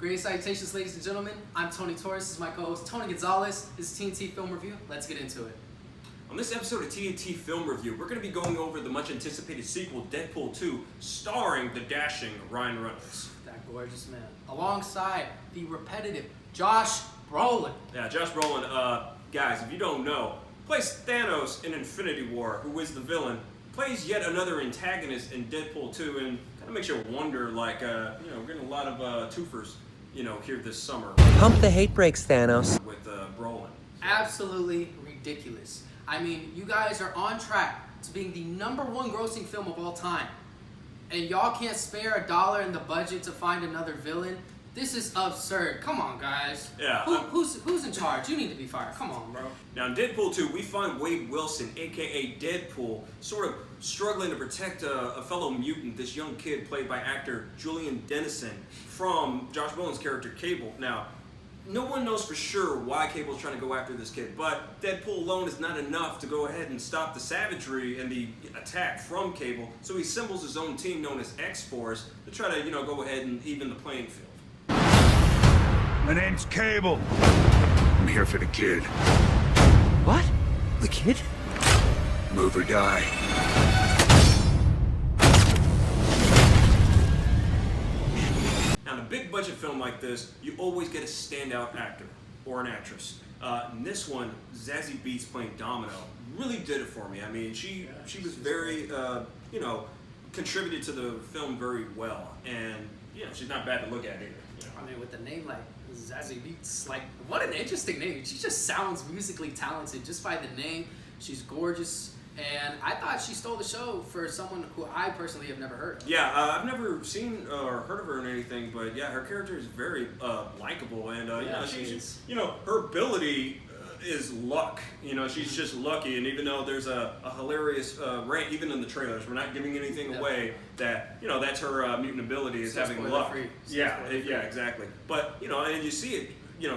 Great salutations, ladies and gentlemen. I'm Tony Torres. This is my co-host Tony Gonzalez. This is TNT Film Review. Let's get into it. On this episode of TNT Film Review, we're going to be going over the much-anticipated sequel, Deadpool 2, starring the dashing Ryan Reynolds. That gorgeous man. Alongside the repetitive Josh Brolin. Yeah, Josh Brolin, guys, if you don't know, plays Thanos in Infinity War, who is the villain, plays yet another antagonist in Deadpool 2, and kind of makes you wonder, like, we're getting a lot of twofers, here this summer. Pump the hate brakes, Thanos. With Brolin. Absolutely ridiculous. I mean, you guys are on track to being the #1 grossing film of all time. And y'all can't spare $1 in the budget to find another villain? This is absurd. Come on, guys. Yeah. Who's in charge? You need to be fired. Come on, bro. Now, in Deadpool 2, we find Wade Wilson, a.k.a. Deadpool, sort of struggling to protect a fellow mutant, this young kid played by actor Julian Dennison, from Josh Brolin's character, Cable. Now, no one knows for sure why Cable's trying to go after this kid, but Deadpool alone is not enough to go ahead and stop the savagery and the attack from Cable, so he assembles his own team known as X-Force to try to, go ahead and even the playing field. My name's Cable. I'm here for the kid. What? The kid? Move or die. Now, in a big budget film like this, you always get a standout actor or an actress. In this one, Zazie Beetz playing Domino really did it for me. I mean, she was very, contributed to the film very well, and she's not bad to look at either. I mean, with a name like Zazie Beetz, like, what an interesting name. She just sounds musically talented just by the name. She's gorgeous, and I thought she stole the show for someone who I personally have never heard of. Yeah, I've never seen or heard of her in anything, but yeah, her character is very likable, and she's her ability is luck. She's just lucky, and even though there's a hilarious rant, even in the trailers, we're not giving anything away, that that's her mutant ability is having luck. Yeah, exactly. But and you see it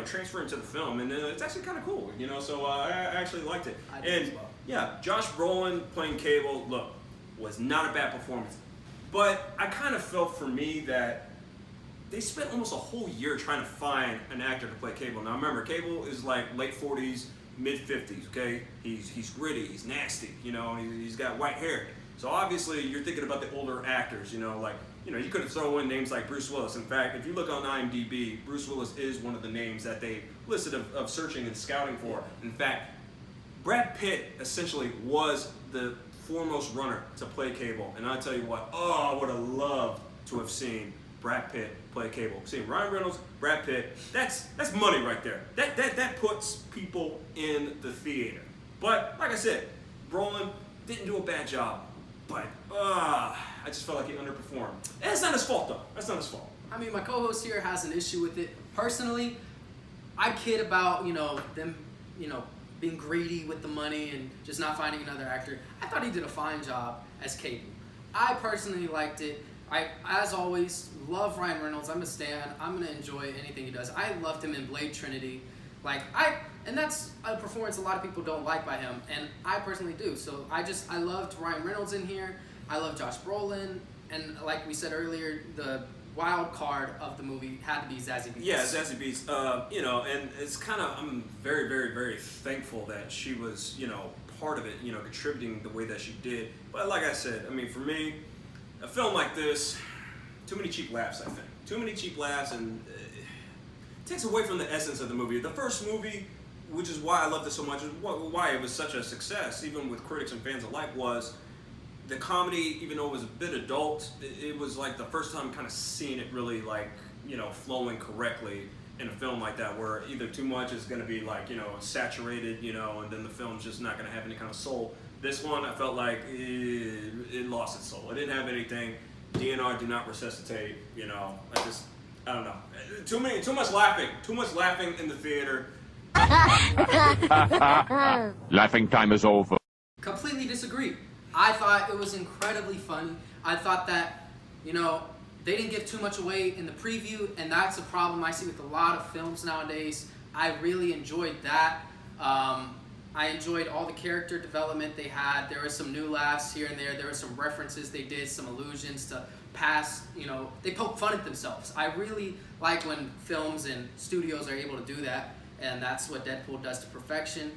transferring to the film, and it's actually kind of cool. So I actually liked it. I did as well. Yeah, Josh Brolin playing Cable, look, was not a bad performance, but I kind of felt for me that they spent almost a whole year trying to find an actor to play Cable. Now remember, Cable is like late 40s, mid 50s, okay? He's gritty, he's nasty, he's got white hair. So obviously you're thinking about the older actors, you could have thrown in names like Bruce Willis. In fact, if you look on IMDb, Bruce Willis is one of the names that they listed of searching and scouting for. In fact, Brad Pitt essentially was the foremost runner to play Cable. And I'll tell you what, I would have loved to have seen Brad Pitt play Cable. See, Ryan Reynolds, Brad Pitt, that's money right there. That puts people in the theater. But like I said, Brolin didn't do a bad job, but I just felt like he underperformed. And it's not his fault though. That's not his fault. I mean, my co-host here has an issue with it. Personally, I kid about them being greedy with the money and just not finding another actor. I thought he did a fine job as Cable. I personally liked it. I, as always, love Ryan Reynolds. I'm a stan. I'm gonna enjoy anything he does. I loved him in Blade Trinity. And that's a performance a lot of people don't like by him, and I personally do. So I loved Ryan Reynolds in here. I love Josh Brolin, and like we said earlier, the wild card of the movie had to be Zazie Beetz. Yeah, Zazie Beetz. And it's kind of, I'm very, very, very thankful that she was, part of it, contributing the way that she did. But like I said, I mean, for me, a film like this, too many cheap laughs, I think. Too many cheap laughs, and it takes away from the essence of the movie. The first movie, which is why I loved it so much, why it was such a success, even with critics and fans alike, was the comedy, even though it was a bit adult, it was like the first time kind of seeing it really flowing correctly in a film like that, where either too much is going to be saturated, and then the film's just not going to have any kind of soul. This one, I felt like it lost its soul. It didn't have anything. DNR, do not resuscitate. I don't know. Too much laughing in the theater. Laughing time is over. Completely disagree. I thought it was incredibly funny. I thought that, they didn't give too much away in the preview, and that's a problem I see with a lot of films nowadays. I really enjoyed that. I enjoyed all the character development they had. There was some new laughs here and there. There were some references they did, some allusions to past, they poke fun at themselves. I really like when films and studios are able to do that, and that's what Deadpool does to perfection.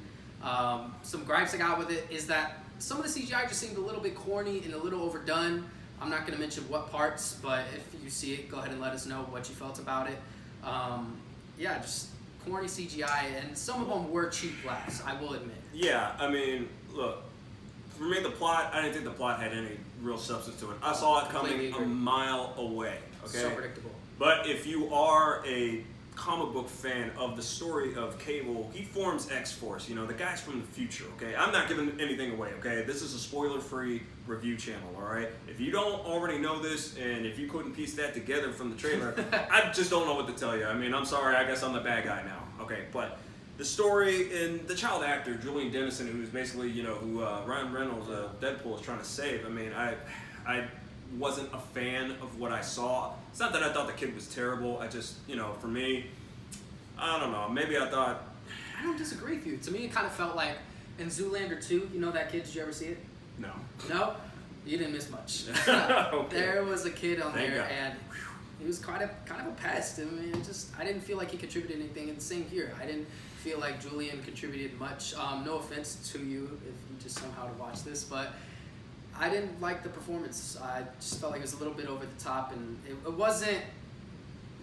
Some gripes I got with it is that some of the CGI just seemed a little bit corny and a little overdone. I'm not going to mention what parts, but if you see it, go ahead and let us know what you felt about it. Yeah, just corny CGI, and some of them were cheap laughs, I will admit. Yeah, I mean, look, for me, the plot, I didn't think the plot had any real substance to it. I saw it coming a mile away, okay? So predictable. But if you are a comic book fan of the story of Cable, he forms X-Force, the guy's from the future, okay? I'm not giving anything away, okay? This is a spoiler-free review channel, all right? If you don't already know this, and if you couldn't piece that together from the trailer, I just don't know what to tell you. I mean, I'm sorry, I guess I'm the bad guy now, okay? But the story, and the child actor, Julian Dennison, who's basically, who Ryan Reynolds, Deadpool, is trying to save, I mean, I wasn't a fan of what I saw. It's not that I thought the kid was terrible. I just, for me, I don't know. Maybe I thought... I don't disagree with you. To me, it kind of felt like in Zoolander 2, that kid, did you ever see it? No. No? You didn't miss much. Okay. There was a kid on Thank there, God. And he was kind of a pest. I mean, I didn't feel like he contributed anything. And the same here. I didn't feel like Julian contributed much. No offense to you if you just somehow to watch this, but I didn't like the performance. I just felt like it was a little bit over the top, and it wasn't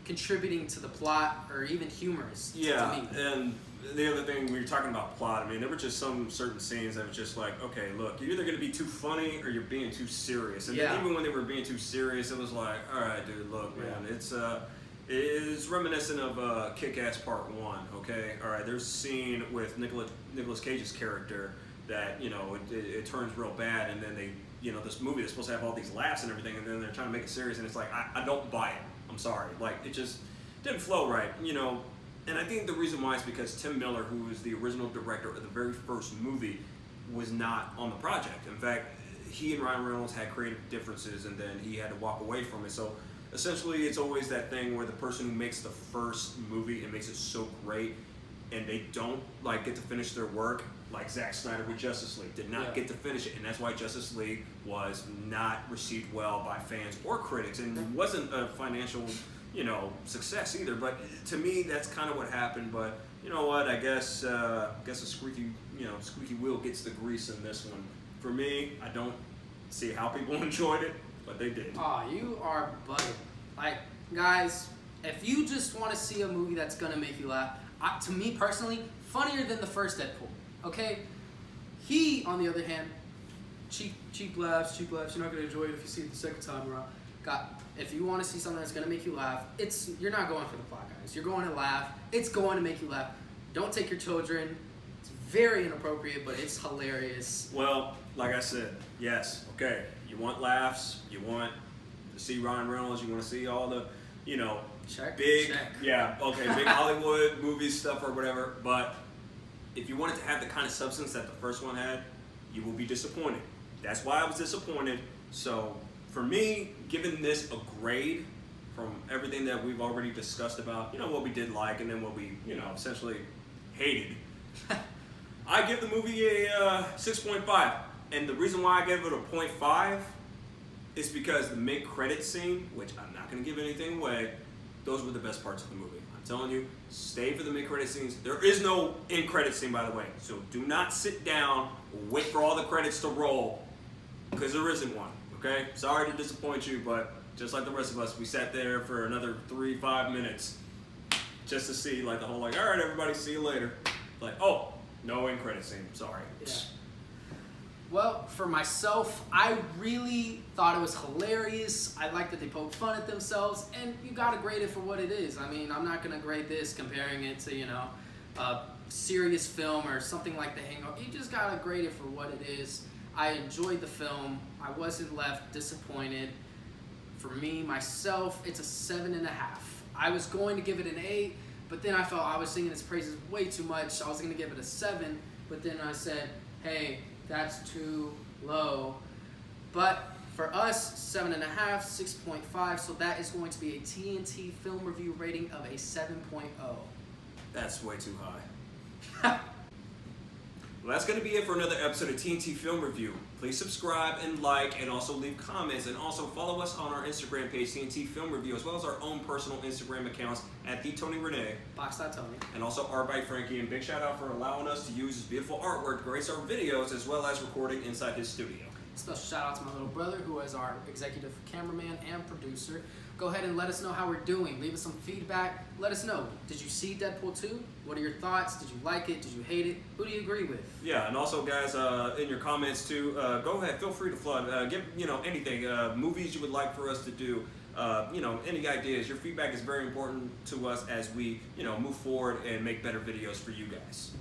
contributing to the plot or even humorous to me. And the other thing, we were talking about plot, I mean, there were just some certain scenes that was just like, okay, look, you're either going to be too funny or you're being too serious. And then even when they were being too serious, it was like, all right, dude, look, man, it's reminiscent of Kick-Ass Part 1, okay? All right, there's a scene with Nicolas Cage's character that, it turns real bad, and then they, this movie is supposed to have all these laughs and everything, and then they're trying to make it serious, and it's like, I don't buy it. I'm sorry. Like, it just didn't flow right, And I think the reason why is because Tim Miller, who was the original director of the very first movie, was not on the project. In fact, he and Ryan Reynolds had creative differences, and then he had to walk away from it. So essentially, it's always that thing where the person who makes the first movie and makes it so great, and they don't get to finish their work, like Zack Snyder with Justice League, did not get to finish it, and that's why Justice League was not received well by fans or critics, and wasn't a financial, success either. But to me, that's kind of what happened. But you know what? I guess a squeaky wheel gets the grease in this one. For me, I don't see how people enjoyed it, but they did. Oh, you are bugging. Like, guys, if you just want to see a movie that's gonna make you laugh, to me personally, funnier than the first Deadpool. Okay, he, on the other hand, cheap laughs. You're not gonna enjoy it if you see it the second time around. If you want to see something that's gonna make you laugh, you're not going for the plot, guys. You're going to laugh. It's going to make you laugh. Don't take your children. It's very inappropriate, but it's hilarious. Well, like I said, yes, okay. You want laughs. You want to see Ryan Reynolds. You want to see all the, big Hollywood movie stuff or whatever. But if you want it to have the kind of substance that the first one had, you will be disappointed. That's why I was disappointed. So for me, giving this a grade from everything that we've already discussed about, what we did like and then what we, essentially hated, I give the movie a 6.5. And the reason why I gave it a 0.5 is because the mid-credit scene, which I'm not going to give anything away, those were the best parts of the movie. I'm telling you, stay for the mid-credit scenes. There is no end-credit scene, by the way. So do not sit down, wait for all the credits to roll, because there isn't one, okay? Sorry to disappoint you, but just like the rest of us, we sat there for another 3-5 minutes just to see, the whole, all right, everybody, see you later. Oh, no end-credit scene, sorry. Yeah. Well, for myself, I really thought it was hilarious. I like that they poked fun at themselves, and you gotta grade it for what it is. I mean, I'm not gonna grade this comparing it to, a serious film or something like The Hangover. You just gotta grade it for what it is. I enjoyed the film. I wasn't left disappointed. For me, myself, it's a 7.5. I was going to give it an 8, but then I felt I was singing its praises way too much. I was gonna give it a 7, but then I said, hey, that's too low. But for us, 7.5, 6.5, so that is going to be a TNT film review rating of a 7.0. That's way too high. Well, that's going to be it for another episode of TNT Film Review. Please subscribe and like, and also leave comments, and also follow us on our Instagram page, TNT Film Review, as well as our own personal Instagram accounts at TheTonyRenee, Box.Tony. and also R.by.Frankie. And big shout out for allowing us to use his beautiful artwork to grace our videos, as well as recording inside his studio. Special shout out to my little brother, who is our executive cameraman and producer. Go ahead and let us know how we're doing. Leave us some feedback. Let us know. Did you see Deadpool 2? What are your thoughts? Did you like it? Did you hate it? Who do you agree with? Yeah, and also, guys, in your comments too, go ahead, feel free to flood. Give anything, movies you would like for us to do. Any ideas. Your feedback is very important to us as we move forward and make better videos for you guys.